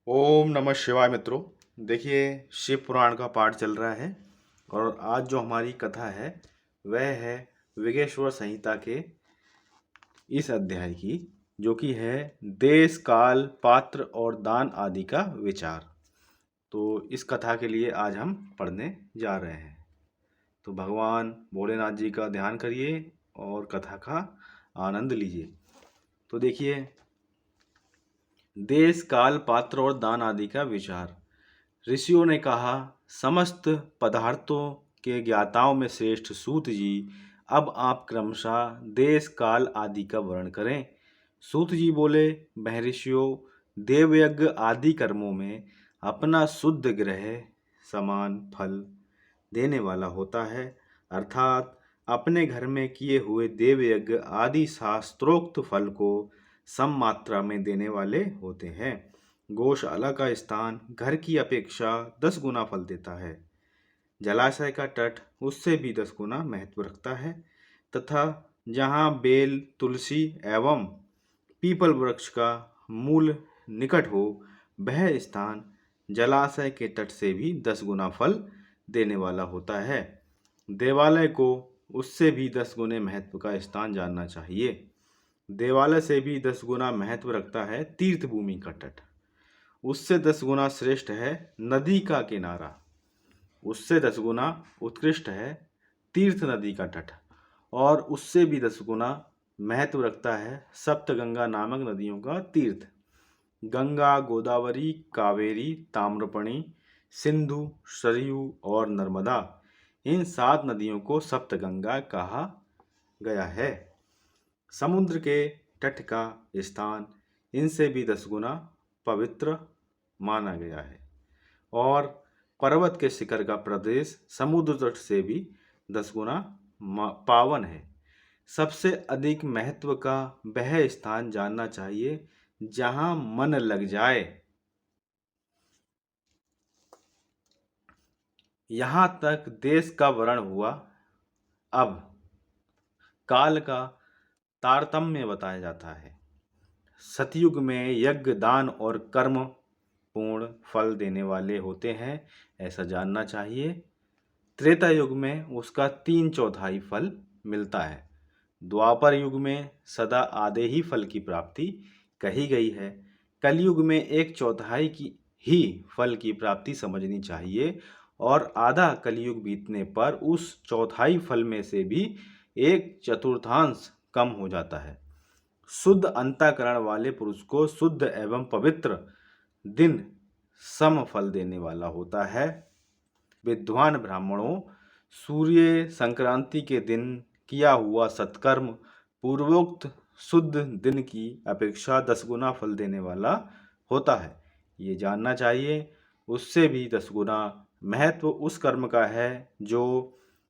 ओम नमः शिवाय मित्रों। देखिए, शिव पुराण का पाठ चल रहा है और आज जो हमारी कथा है वह है विगेश्वर संहिता के इस अध्याय की, जो कि है देश काल पात्र और दान आदि का विचार। तो इस कथा के लिए आज हम पढ़ने जा रहे हैं। तो भगवान भोलेनाथ जी का ध्यान करिए और कथा का आनंद लीजिए। तो देखिए, देश काल पात्र और दान आदि का विचार। ऋषियों ने कहा, समस्त पदार्थों के ज्ञाताओं में श्रेष्ठ सूत जी, अब आप क्रमशः देश काल आदि का वर्णन करें। सूत जी बोले, महर्षियों, देवयज्ञ आदि कर्मों में अपना शुद्ध ग्रह समान फल देने वाला होता है, अर्थात अपने घर में किए हुए देवयज्ञ आदि शास्त्रोक्त फल को सम मात्रा में देने वाले होते हैं। गौशाला का स्थान घर की अपेक्षा 10 गुना फल देता है। जलाशय का तट उससे भी 10 गुना महत्व रखता है तथा जहाँ बेल, तुलसी एवं पीपल वृक्ष का मूल निकट हो, वह स्थान जलाशय के तट से भी 10 गुना फल देने वाला होता है। देवालय को उससे भी 10 गुने महत्व का स्थान जानना चाहिए। देवालय से भी 10 गुना महत्व रखता है तीर्थ भूमि का तट। उससे 10 गुना श्रेष्ठ है नदी का किनारा। उससे 10 गुना उत्कृष्ट है तीर्थ नदी का तट। और उससे भी 10 गुना महत्व रखता है सप्तगंगा नामक नदियों का तीर्थ। गंगा, गोदावरी, कावेरी, ताम्रपर्णी, सिंधु, सरयू और नर्मदा, इन 7 नदियों को सप्तगंगा कहा गया है। समुद्र के तट का स्थान इनसे भी 10 गुना पवित्र माना गया है और पर्वत के शिखर का प्रदेश समुद्र तट से भी 10 गुना पावन है। सबसे अधिक महत्व का वह स्थान जानना चाहिए जहां मन लग जाए। यहाँ तक देश का वर्णन हुआ। अब काल का तारतम्य बताया जाता है। सतयुग में यज्ञ, दान और कर्म पूर्ण फल देने वाले होते हैं, ऐसा जानना चाहिए। त्रेता युग में उसका 3/4 फल मिलता है। द्वापर युग में सदा आधे ही फल की प्राप्ति कही गई है। कलयुग में 1/4 की ही फल की प्राप्ति समझनी चाहिए और आधा कलयुग बीतने पर उस चौथाई फल में से भी 1/4 कम हो जाता है। शुद्ध अंतःकरण वाले पुरुष को शुद्ध एवं पवित्र दिन सम फल देने वाला होता है। विद्वान ब्राह्मणों, सूर्य संक्रांति के दिन किया हुआ सत्कर्म पूर्वोक्त शुद्ध दिन की अपेक्षा 10 गुना फल देने वाला होता है, ये जानना चाहिए। उससे भी 10 गुना महत्व उस कर्म का है जो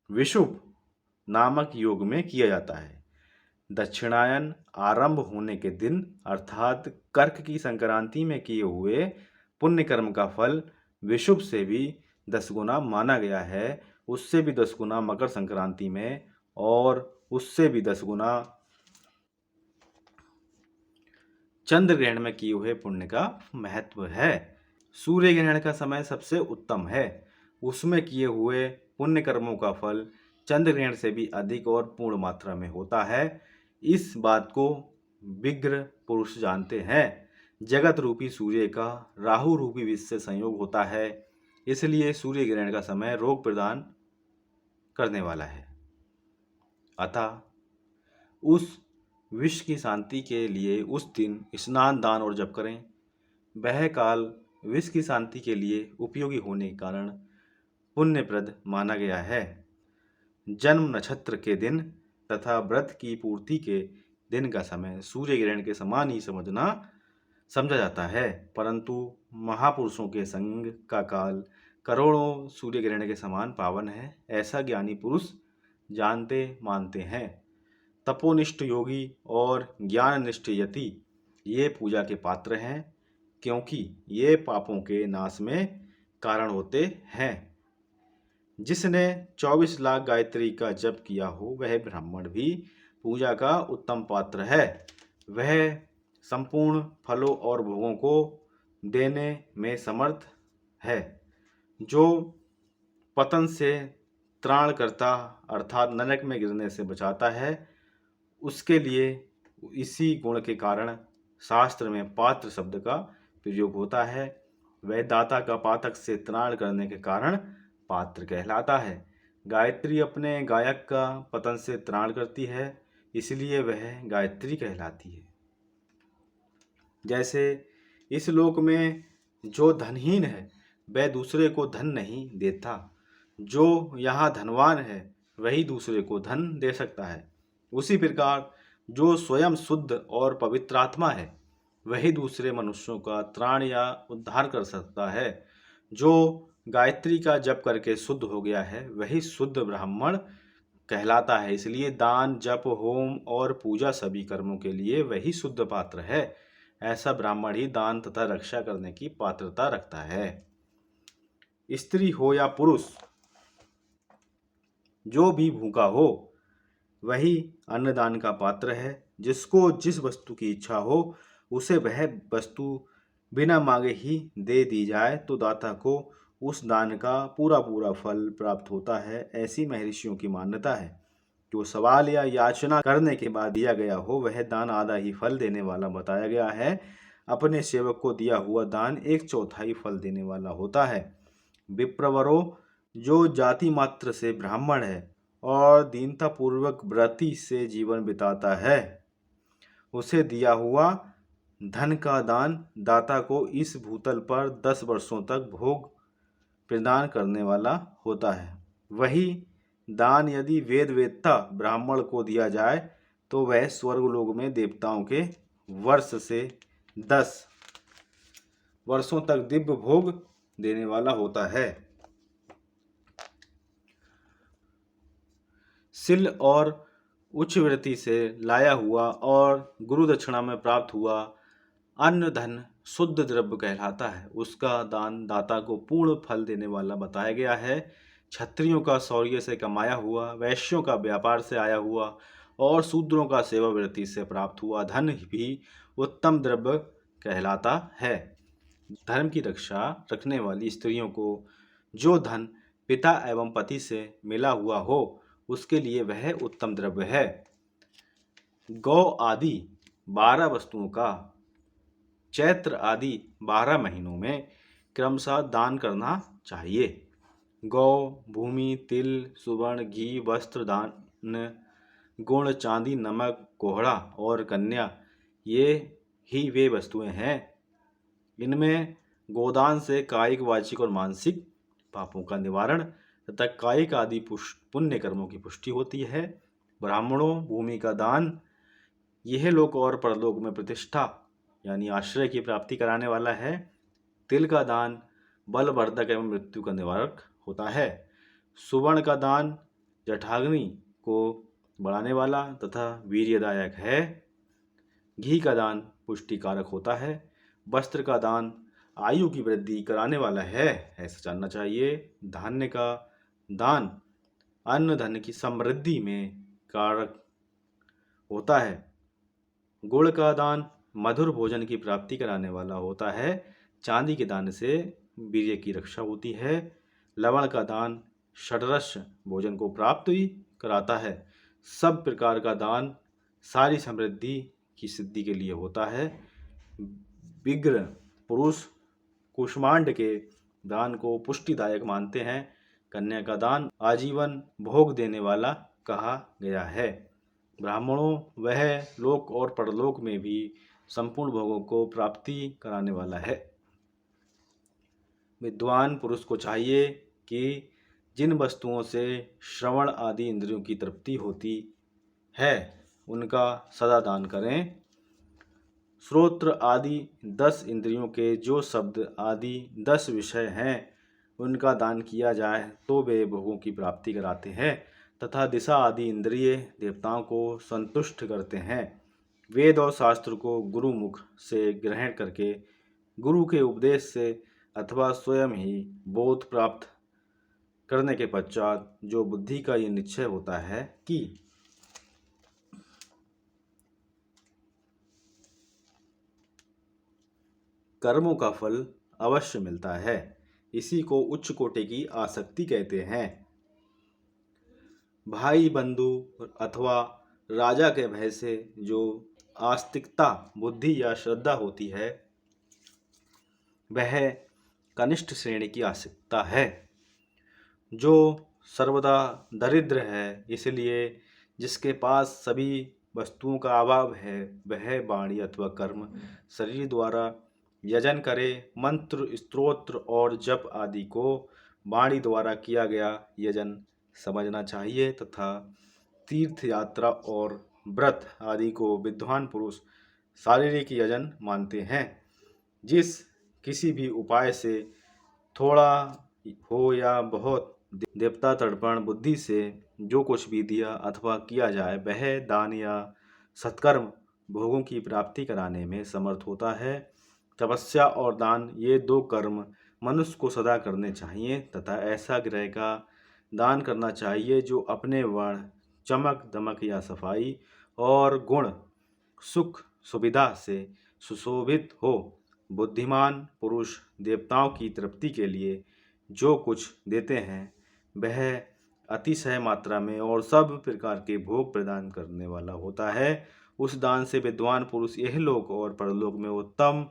विषुव नामक योग में किया जाता है। दक्षिणायन आरंभ होने के दिन अर्थात कर्क की संक्रांति में किए हुए पुण्य कर्म का फल विषुव से भी 10 गुना माना गया है। उससे भी 10 गुना मकर संक्रांति में और उससे भी 10 गुना चंद्र ग्रहण में किए हुए पुण्य का महत्व है। सूर्य ग्रहण का समय सबसे उत्तम है। उसमें किए हुए पुण्य कर्मों का फल चंद्र ग्रहण से भी अधिक और पूर्ण मात्रा में होता है। इस बात को विज्ञ पुरुष जानते हैं। जगत रूपी सूर्य का राहु रूपी विष से संयोग होता है, इसलिए सूर्य ग्रहण का समय रोग प्रदान करने वाला है। अतः उस विष की शांति के लिए उस दिन स्नान, दान और जप करें। वह काल विष की शांति के लिए उपयोगी होने के कारण पुण्यप्रद माना गया है। जन्म नक्षत्र के दिन तथा व्रत की पूर्ति के दिन का समय सूर्य ग्रहण के समान ही समझा जाता है, परंतु महापुरुषों के संग का काल करोड़ों सूर्य ग्रहण के समान पावन है, ऐसा ज्ञानी पुरुष जानते मानते हैं। तपोनिष्ठ योगी और ज्ञाननिष्ठ यति ये पूजा के पात्र हैं, क्योंकि ये पापों के नाश में कारण होते हैं। जिसने 24 लाख गायत्री का जप किया हो वह ब्राह्मण भी पूजा का उत्तम पात्र है। वह संपूर्ण फलों और भोगों को देने में समर्थ है, जो पतन से त्राण करता अर्थात नरक में गिरने से बचाता है। उसके लिए इसी गुण के कारण शास्त्र में पात्र शब्द का प्रयोग होता है। वह दाता का पातक से त्राण करने के कारण पात्र कहलाता है। गायत्री अपने गायक का पतन से त्राण करती है, इसलिए वह गायत्री कहलाती है। जैसे इस लोक में जो धनहीन है वह दूसरे को धन नहीं देता, जो यहाँ धनवान है वही दूसरे को धन दे सकता है। उसी प्रकार जो स्वयं शुद्ध और पवित्रात्मा है वही दूसरे मनुष्यों का त्राण या उद्धार कर सकता है। जो गायत्री का जप करके शुद्ध हो गया है वही शुद्ध ब्राह्मण कहलाता है। इसलिए दान, जप, होम और पूजा सभी कर्मों के लिए वही शुद्ध पात्र है। ऐसा ब्राह्मण ही दान तथा रक्षा करने की पात्रता रखता है। स्त्री हो या पुरुष, जो भी भूखा हो वही अन्नदान का पात्र है। जिसको जिस वस्तु की इच्छा हो उसे वह वस्तु बिना मांगे ही दे दी जाए तो दाता को उस दान का पूरा पूरा फल प्राप्त होता है। ऐसी महर्षियों की मान्यता है। जो सवाल या याचना करने के बाद दिया गया हो वह दान आधा ही फल देने वाला बताया गया है। अपने सेवक को दिया हुआ दान 1/4 फल देने वाला होता है। विप्रवरो, जो जाति मात्र से ब्राह्मण है और दीनता पूर्वक व्रति से जीवन बिताता है, उसे दिया हुआ धन का दान दाता को इस भूतल पर 10 वर्षों तक भोग प्रदान करने वाला होता है। वही दान यदि वेद वेत्ता ब्राह्मण को दिया जाए तो वह स्वर्गलोक में देवताओं के वर्ष से 10 वर्षों तक दिव्य भोग देने वाला होता है। सिल और उच्च वृत्ति से लाया हुआ और गुरु दक्षिणा में प्राप्त हुआ अन्न धन शुद्ध द्रव्य कहलाता है। उसका दान दाता को पूर्ण फल देने वाला बताया गया है। क्षत्रियों का शौर्य से कमाया हुआ, वैश्यों का व्यापार से आया हुआ और शूद्रों का सेवावृत्ति से प्राप्त हुआ धन भी उत्तम द्रव्य कहलाता है। धर्म की रक्षा रखने वाली स्त्रियों को जो धन पिता एवं पति से मिला हुआ हो उसके लिए वह उत्तम द्रव्य है। गौ आदि 12 वस्तुओं का चैत्र आदि 12 महीनों में क्रमशः दान करना चाहिए। गौ, भूमि, तिल, सुवर्ण, घी, वस्त्र दान, गुण, चांदी, नमक, कोहड़ा और कन्या, ये ही वे वस्तुएं हैं। इनमें गोदान से कायिक, वाचिक और मानसिक पापों का निवारण तथा कायिक आदि पुण्य कर्मों की पुष्टि होती है। ब्राह्मणों, भूमि का दान यह लोक और परलोक में प्रतिष्ठा यानी आश्रय की प्राप्ति कराने वाला है। तिल का दान बलवर्धक एवं मृत्यु का निवारक होता है। सुवर्ण का दान जठाग्नि को बढ़ाने वाला तथा वीर्यदायक है। घी का दान पुष्टिकारक होता है। वस्त्र का दान आयु की वृद्धि कराने वाला है, ऐसा जानना चाहिए। धान्य का दान अन्न धन की समृद्धि में कारक होता है। गुड़ का दान मधुर भोजन की प्राप्ति कराने वाला होता है। चांदी के दान से वीर्य की रक्षा होती है। लवण का दान षड्रस भोजन को प्राप्त कराता है। सब प्रकार का दान सारी समृद्धि की सिद्धि के लिए होता है। विग्र पुरुष कुष्मांड के दान को पुष्टिदायक मानते हैं। कन्या का दान आजीवन भोग देने वाला कहा गया है। ब्राह्मणों, वह लोक और परलोक में भी संपूर्ण भोगों को प्राप्ति कराने वाला है। विद्वान पुरुष को चाहिए कि जिन वस्तुओं से श्रवण आदि इंद्रियों की तृप्ति होती है उनका सदा दान करें। श्रोत्र आदि 10 इंद्रियों के जो शब्द आदि 10 विषय हैं उनका दान किया जाए तो वे भोगों की प्राप्ति कराते हैं तथा दिशा आदि इंद्रिय देवताओं को संतुष्ट करते हैं। वेद और शास्त्र को गुरु मुख से ग्रहण करके गुरु के उपदेश से अथवा स्वयं ही बोध प्राप्त करने के पश्चात जो बुद्धि का ये निश्चय होता है कि कर्मों का फल अवश्य मिलता है। इसी को उच्च कोटि की आसक्ति कहते हैं। भाई बंधु अथवा राजा के भय से जो आस्तिकता, बुद्धि या श्रद्धा होती है, वह कनिष्ठ श्रेणी की आस्तिकता है, जो सर्वदा दरिद्र है। इसलिए जिसके पास सभी वस्तुओं का अभाव है, वह वाणी अथवा कर्म शरीर द्वारा यजन करे। मंत्र, स्तोत्र और जप आदि को वाणी द्वारा किया गया यजन समझना चाहिए तथा तीर्थ यात्रा और व्रत आदि को विद्वान पुरुष शारीरिक यजन मानते हैं। जिस किसी भी उपाय से थोड़ा हो या बहुत देवता तर्पण बुद्धि से जो कुछ भी दिया अथवा किया जाए, वह दान या सत्कर्म भोगों की प्राप्ति कराने में समर्थ होता है। तपस्या और दान, ये दो कर्म मनुष्य को सदा करने चाहिए तथा ऐसा ग्रह का दान करना चाहिए जो अपने वर्ण, चमक दमक या सफाई और गुण, सुख सुविधा से सुशोभित हो। बुद्धिमान पुरुष देवताओं की तृप्ति के लिए जो कुछ देते हैं, वह अतिशय मात्रा में और सब प्रकार के भोग प्रदान करने वाला होता है। उस दान से विद्वान पुरुष यह लोक और परलोक में उत्तम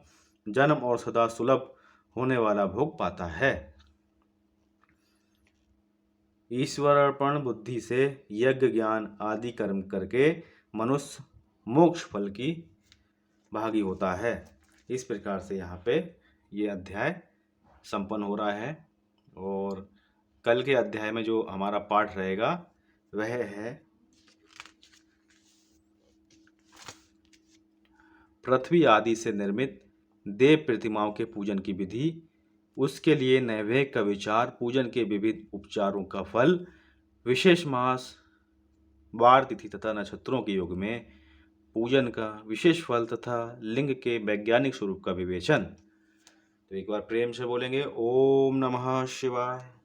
जन्म और सदा सुलभ होने वाला भोग पाता है। ईश्वर अर्पण बुद्धि से यज्ञ, ज्ञान आदि कर्म करके मनुष्य मोक्ष फल की भागी होता है। इस प्रकार से यहाँ पे ये अध्याय संपन्न हो रहा है। और कल के अध्याय में जो हमारा पाठ रहेगा वह है पृथ्वी आदि से निर्मित देव प्रतिमाओं के पूजन की विधि, उसके लिए नैवेद्य का विचार, पूजन के विविध उपचारों का फल, विशेष मास, वार, तिथि तथा नक्षत्रों के योग में पूजन का विशेष फल तथा लिंग के वैज्ञानिक स्वरूप का विवेचन। तो एक बार प्रेम से बोलेंगे, ओम नमः शिवाय।